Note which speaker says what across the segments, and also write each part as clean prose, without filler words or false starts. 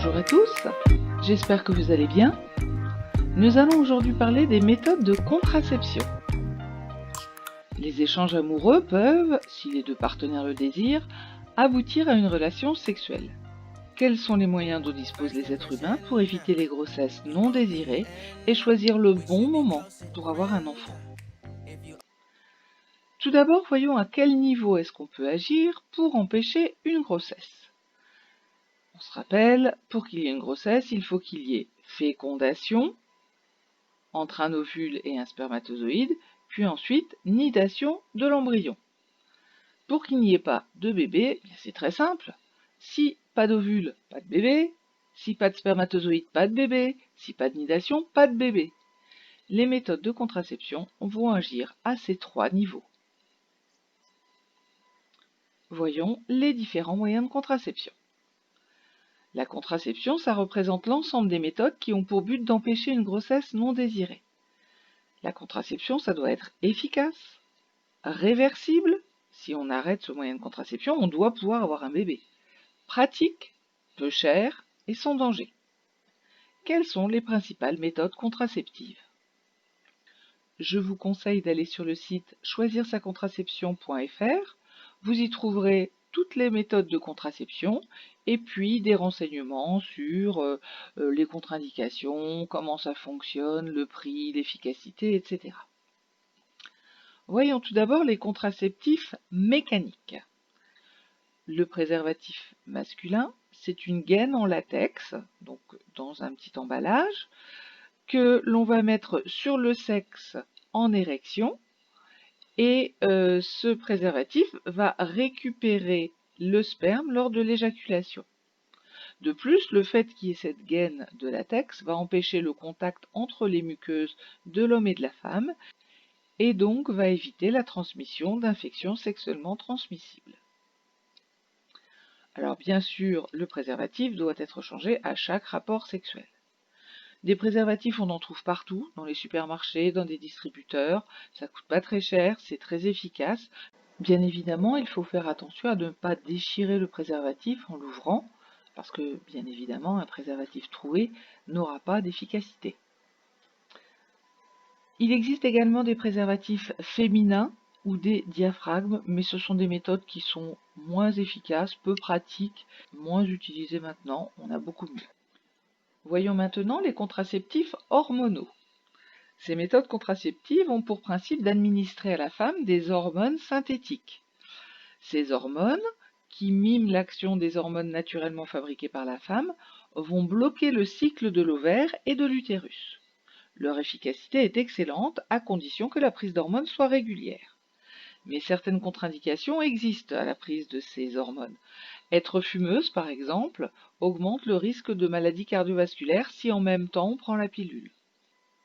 Speaker 1: Bonjour à tous, j'espère que vous allez bien. Nous allons aujourd'hui parler des méthodes de contraception. Les échanges amoureux peuvent, si les deux partenaires le désirent, aboutir à une relation sexuelle. Quels sont les moyens dont disposent les êtres humains pour éviter les grossesses non désirées et choisir le bon moment pour avoir un enfant? Tout d'abord, voyons à quel niveau est-ce qu'on peut agir pour empêcher une grossesse. On se rappelle, pour qu'il y ait une grossesse, il faut qu'il y ait fécondation entre un ovule et un spermatozoïde, puis ensuite nidation de l'embryon. Pour qu'il n'y ait pas de bébé, c'est très simple. Si pas d'ovule, pas de bébé. Si pas de spermatozoïde, pas de bébé. Si pas de nidation, pas de bébé. Les méthodes de contraception vont agir à ces trois niveaux. Voyons les différents moyens de contraception. La contraception, ça représente l'ensemble des méthodes qui ont pour but d'empêcher une grossesse non désirée. La contraception, ça doit être efficace, réversible. Si on arrête ce moyen de contraception, on doit pouvoir avoir un bébé. Pratique, peu cher et sans danger. Quelles sont les principales méthodes contraceptives? Je vous conseille d'aller sur le site choisirsacontraception.fr. Vous y trouverez toutes les méthodes de contraception et puis des renseignements sur les contre-indications, comment ça fonctionne, le prix, l'efficacité, etc. Voyons tout d'abord les contraceptifs mécaniques. Le préservatif masculin, c'est une gaine en latex, donc dans un petit emballage, que l'on va mettre sur le sexe en érection, et ce préservatif va récupérer le sperme lors de l'éjaculation. De plus, le fait qu'il y ait cette gaine de latex va empêcher le contact entre les muqueuses de l'homme et de la femme, et donc va éviter la transmission d'infections sexuellement transmissibles. Alors bien sûr, le préservatif doit être changé à chaque rapport sexuel. Des préservatifs, on en trouve partout, dans les supermarchés, dans des distributeurs, ça coûte pas très cher, c'est très efficace. Bien évidemment, il faut faire attention à ne pas déchirer le préservatif en l'ouvrant, parce que bien évidemment, un préservatif troué n'aura pas d'efficacité. Il existe également des préservatifs féminins ou des diaphragmes, mais ce sont des méthodes qui sont moins efficaces, peu pratiques, moins utilisées maintenant, on a beaucoup mieux. Voyons maintenant les contraceptifs hormonaux. Ces méthodes contraceptives ont pour principe d'administrer à la femme des hormones synthétiques. Ces hormones, qui miment l'action des hormones naturellement fabriquées par la femme, vont bloquer le cycle de l'ovaire et de l'utérus. Leur efficacité est excellente à condition que la prise d'hormones soit régulière. Mais certaines contre-indications existent à la prise de ces hormones. Être fumeuse, par exemple, augmente le risque de maladies cardiovasculaires si en même temps on prend la pilule.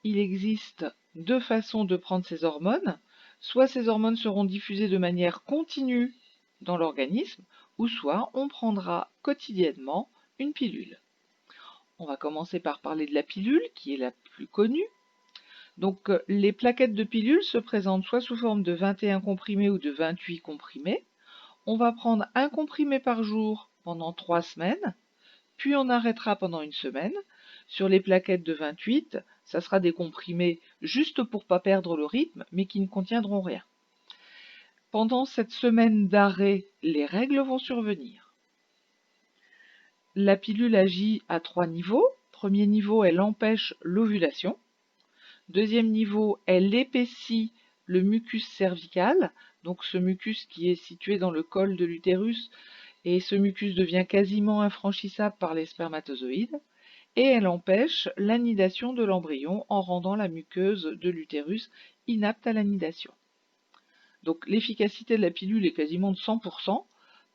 Speaker 1: Il existe deux façons de prendre ces hormones. Soit ces hormones seront diffusées de manière continue dans l'organisme, ou soit on prendra quotidiennement une pilule. On va commencer par parler de la pilule, qui est la plus connue. Donc les plaquettes de pilules se présentent soit sous forme de 21 comprimés ou de 28 comprimés. On va prendre un comprimé par jour pendant 3 semaines, puis on arrêtera pendant une semaine. Sur les plaquettes de 28, ça sera des comprimés juste pour ne pas perdre le rythme, mais qui ne contiendront rien. Pendant cette semaine d'arrêt, les règles vont survenir. La pilule agit à 3 niveaux. Premier niveau, elle empêche l'ovulation. Deuxième niveau, elle épaissit le mucus cervical, donc ce mucus qui est situé dans le col de l'utérus, et ce mucus devient quasiment infranchissable par les spermatozoïdes, et elle empêche l'anidation de l'embryon en rendant la muqueuse de l'utérus inapte à l'anidation. Donc l'efficacité de la pilule est quasiment de 100%.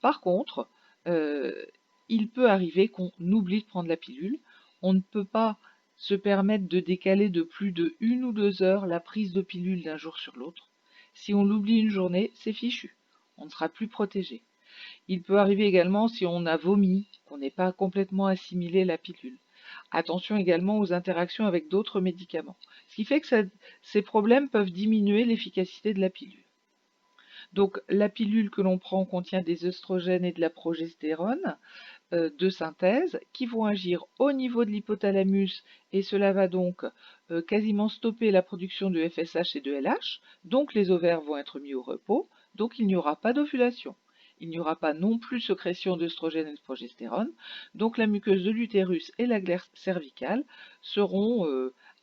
Speaker 1: Par contre, il peut arriver qu'on oublie de prendre la pilule. On ne peut pas se permettre de décaler de plus de 1 ou 2 heures la prise de pilule d'un jour sur l'autre. Si on l'oublie une journée, c'est fichu. On ne sera plus protégé. Il peut arriver également si on a vomi, qu'on n'ait pas complètement assimilé la pilule. Attention également aux interactions avec d'autres médicaments. Ce qui fait que ces problèmes peuvent diminuer l'efficacité de la pilule. Donc la pilule que l'on prend contient des œstrogènes et de la progestérone. de synthèse qui vont agir au niveau de l'hypothalamus et cela va donc quasiment stopper la production de FSH et de LH, donc les ovaires vont être mis au repos, donc il n'y aura pas d'ovulation. Il n'y aura pas non plus sécrétion d'œstrogène et de progestérone, donc la muqueuse de l'utérus et la glaire cervicale seront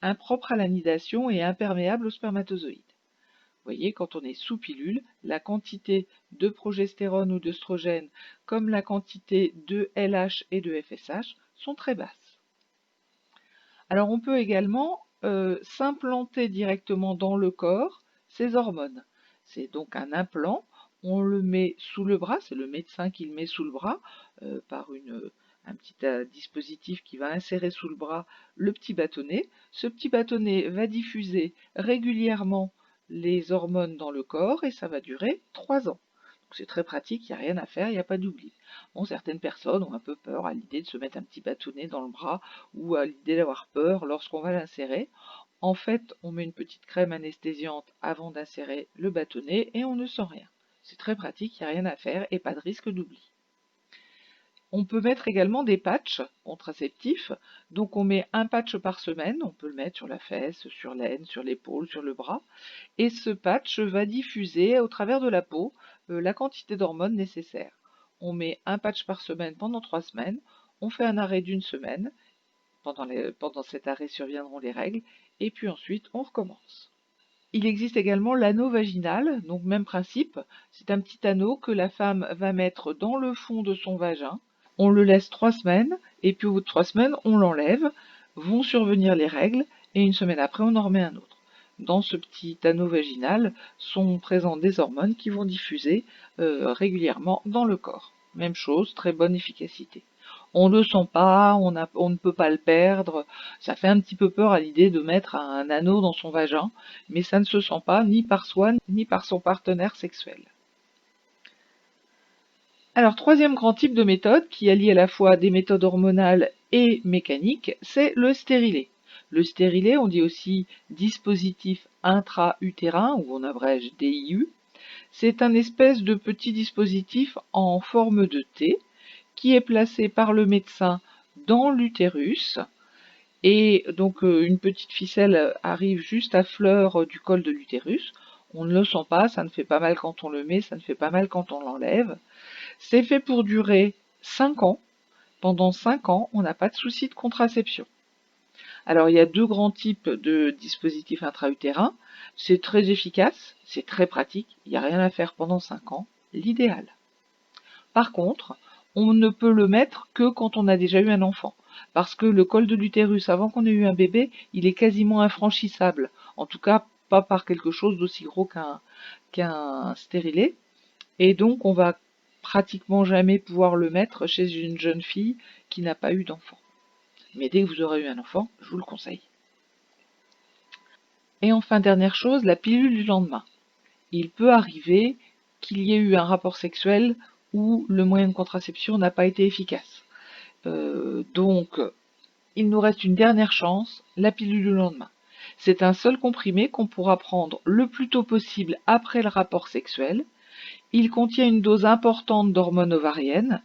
Speaker 1: impropres à l'anidation et imperméables aux spermatozoïdes. Vous voyez, quand on est sous pilule, la quantité de progestérone ou d'œstrogène, comme la quantité de LH et de FSH, sont très basses. Alors on peut également s'implanter directement dans le corps ces hormones. C'est donc un implant, on le met sous le bras, c'est le médecin qui le met sous le bras par un petit dispositif qui va insérer sous le bras le petit bâtonnet. Ce petit bâtonnet va diffuser régulièrement les hormones dans le corps et ça va durer 3 ans. C'est très pratique, il n'y a rien à faire, il n'y a pas d'oubli. Bon, certaines personnes ont un peu peur à l'idée de se mettre un petit bâtonnet dans le bras ou à l'idée d'avoir peur lorsqu'on va l'insérer. En fait, on met une petite crème anesthésiante avant d'insérer le bâtonnet et on ne sent rien. C'est très pratique, il n'y a rien à faire et pas de risque d'oubli. On peut mettre également des patchs contraceptifs, donc on met un patch par semaine, on peut le mettre sur la fesse, sur l'aine, sur l'épaule, sur le bras, et ce patch va diffuser au travers de la peau la quantité d'hormones nécessaires. On met un patch par semaine pendant 3 semaines, on fait un arrêt d'1 semaine, pendant cet arrêt surviendront les règles, et puis ensuite on recommence. Il existe également l'anneau vaginal, donc même principe, c'est un petit anneau que la femme va mettre dans le fond de son vagin. On le laisse 3 semaines, et puis au bout de 3 semaines, on l'enlève, vont survenir les règles, et 1 semaine après, on en remet un autre. Dans ce petit anneau vaginal sont présentes des hormones qui vont diffuser régulièrement dans le corps. Même chose, très bonne efficacité. On ne le sent pas, on ne peut pas le perdre, ça fait un petit peu peur à l'idée de mettre un anneau dans son vagin, mais ça ne se sent pas ni par soi ni par son partenaire sexuel. Alors, troisième grand type de méthode, qui allie à la fois des méthodes hormonales et mécaniques, c'est le stérilet. Le stérilet, on dit aussi dispositif intra-utérin, ou on abrège DIU. C'est un espèce de petit dispositif en forme de T, qui est placé par le médecin dans l'utérus. Et donc une petite ficelle arrive juste à fleur du col de l'utérus. On ne le sent pas, ça ne fait pas mal quand on le met, ça ne fait pas mal quand on l'enlève. C'est fait pour durer 5 ans. Pendant 5 ans, on n'a pas de souci de contraception. Alors il y a 2 grands types de dispositifs intra-utérins. C'est très efficace, c'est très pratique, il n'y a rien à faire pendant 5 ans, l'idéal. Par contre, on ne peut le mettre que quand on a déjà eu un enfant. Parce que le col de l'utérus, avant qu'on ait eu un bébé, il est quasiment infranchissable. En tout cas, pas par quelque chose d'aussi gros qu'un stérilet. Et donc, on va pratiquement jamais pouvoir le mettre chez une jeune fille qui n'a pas eu d'enfant. Mais dès que vous aurez eu un enfant, je vous le conseille. Et enfin, dernière chose, la pilule du lendemain. Il peut arriver qu'il y ait eu un rapport sexuel où le moyen de contraception n'a pas été efficace. Donc, il nous reste une dernière chance, la pilule du lendemain. C'est un seul comprimé qu'on pourra prendre le plus tôt possible après le rapport sexuel. Il contient une dose importante d'hormones ovariennes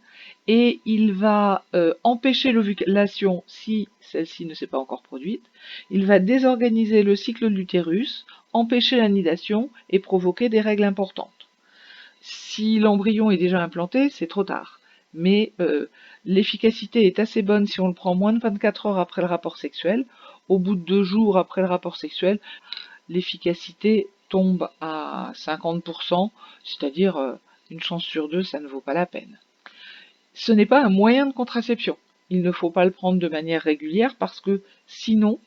Speaker 1: et il va empêcher l'ovulation si celle-ci ne s'est pas encore produite. Il va désorganiser le cycle de l'utérus, empêcher l'anidation et provoquer des règles importantes. Si l'embryon est déjà implanté, c'est trop tard. Mais l'efficacité est assez bonne si on le prend moins de 24 heures après le rapport sexuel. Au bout de 2 jours après le rapport sexuel, l'efficacité tombe à 50%, c'est-à-dire une chance sur 2, ça ne vaut pas la peine. Ce n'est pas un moyen de contraception. Il ne faut pas le prendre de manière régulière parce que sinon,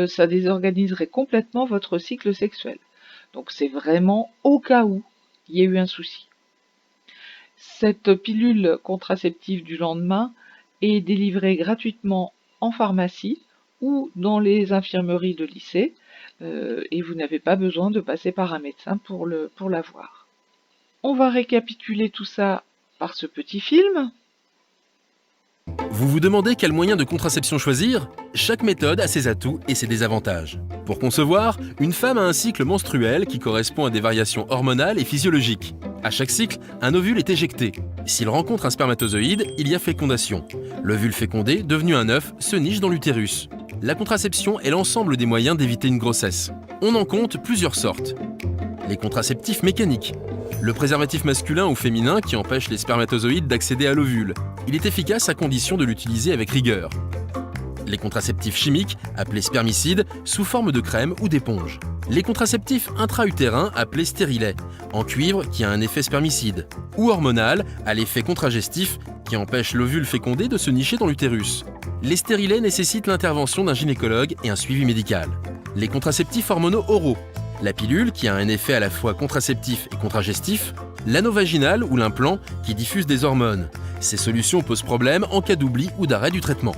Speaker 1: ça désorganiserait complètement votre cycle sexuel. Donc c'est vraiment au cas où il y a eu un souci. Cette pilule contraceptive du lendemain est délivrée gratuitement en pharmacie ou dans les infirmeries de lycée et vous n'avez pas besoin de passer par un médecin pour l'avoir. On va récapituler tout ça par ce petit film.
Speaker 2: Vous vous demandez quel moyen de contraception choisir? Chaque méthode a ses atouts et ses désavantages. Pour concevoir, une femme a un cycle menstruel qui correspond à des variations hormonales et physiologiques. À chaque cycle, un ovule est éjecté. S'il rencontre un spermatozoïde, il y a fécondation. L'ovule fécondé, devenu un œuf, se niche dans l'utérus. La contraception est l'ensemble des moyens d'éviter une grossesse. On en compte plusieurs sortes. Les contraceptifs mécaniques. Le préservatif masculin ou féminin qui empêche les spermatozoïdes d'accéder à l'ovule. Il est efficace à condition de l'utiliser avec rigueur. Les contraceptifs chimiques, appelés spermicides, sous forme de crème ou d'éponge. Les contraceptifs intra-utérins, appelés stérilets, en cuivre qui a un effet spermicide. Ou hormonal, à l'effet contragestif, qui empêche l'ovule fécondé de se nicher dans l'utérus. Les stérilets nécessitent l'intervention d'un gynécologue et un suivi médical. Les contraceptifs hormonaux oraux. La pilule, qui a un effet à la fois contraceptif et contragestif, l'anneau vaginal ou l'implant, qui diffuse des hormones. Ces solutions posent problème en cas d'oubli ou d'arrêt du traitement.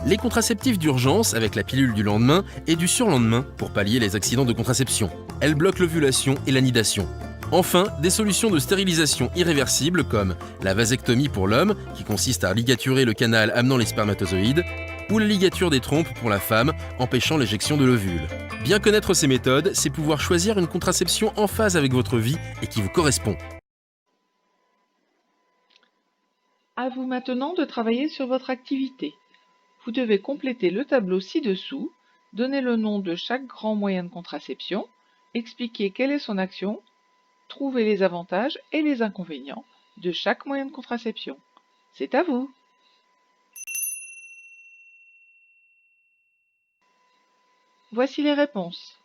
Speaker 2: Les contraceptifs d'urgence avec la pilule du lendemain et du surlendemain pour pallier les accidents de contraception. Elles bloquent l'ovulation et l'anidation. Enfin, des solutions de stérilisation irréversibles comme la vasectomie pour l'homme, qui consiste à ligaturer le canal amenant les spermatozoïdes, ou la ligature des trompes pour la femme, empêchant l'éjection de l'ovule. Bien connaître ces méthodes, c'est pouvoir choisir une contraception en phase avec votre vie et qui vous correspond.
Speaker 1: À vous maintenant de travailler sur votre activité. Vous devez compléter le tableau ci-dessous, donner le nom de chaque grand moyen de contraception, expliquer quelle est son action, trouver les avantages et les inconvénients de chaque moyen de contraception. C'est à vous! Voici les réponses.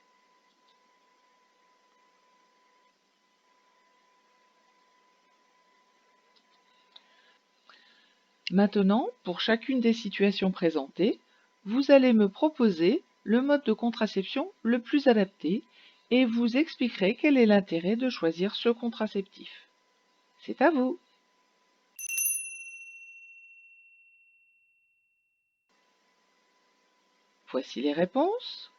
Speaker 1: Maintenant, pour chacune des situations présentées, vous allez me proposer le mode de contraception le plus adapté et vous expliquerez quel est l'intérêt de choisir ce contraceptif. C'est à vous! Voici les réponses.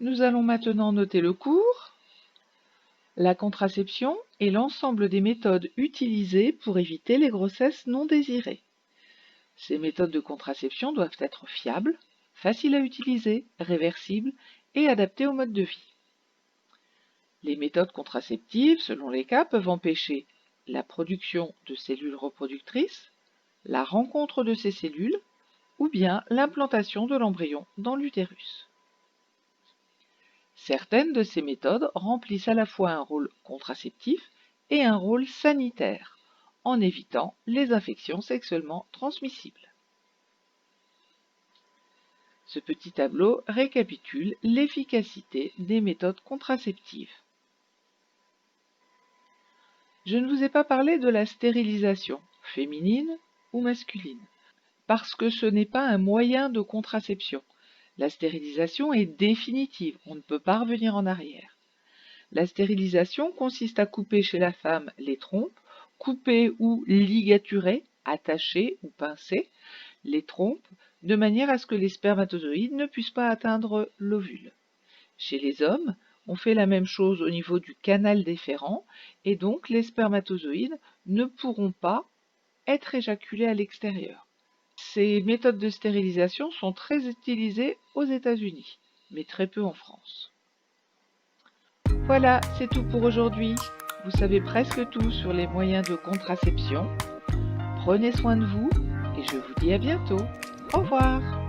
Speaker 1: Nous allons maintenant noter le cours. La contraception est l'ensemble des méthodes utilisées pour éviter les grossesses non désirées. Ces méthodes de contraception doivent être fiables, faciles à utiliser, réversibles et adaptées au mode de vie. Les méthodes contraceptives, selon les cas, peuvent empêcher la production de cellules reproductrices, la rencontre de ces cellules ou bien l'implantation de l'embryon dans l'utérus. Certaines de ces méthodes remplissent à la fois un rôle contraceptif et un rôle sanitaire, en évitant les infections sexuellement transmissibles. Ce petit tableau récapitule l'efficacité des méthodes contraceptives. Je ne vous ai pas parlé de la stérilisation, féminine ou masculine, parce que ce n'est pas un moyen de contraception. La stérilisation est définitive, on ne peut pas revenir en arrière. La stérilisation consiste à couper chez la femme les trompes, couper ou ligaturer, attacher ou pincer les trompes, de manière à ce que les spermatozoïdes ne puissent pas atteindre l'ovule. Chez les hommes, on fait la même chose au niveau du canal déférent, et donc les spermatozoïdes ne pourront pas être éjaculés à l'extérieur. Ces méthodes de stérilisation sont très utilisées aux États-Unis, mais très peu en France. Voilà, c'est tout pour aujourd'hui. Vous savez presque tout sur les moyens de contraception. Prenez soin de vous et je vous dis à bientôt. Au revoir.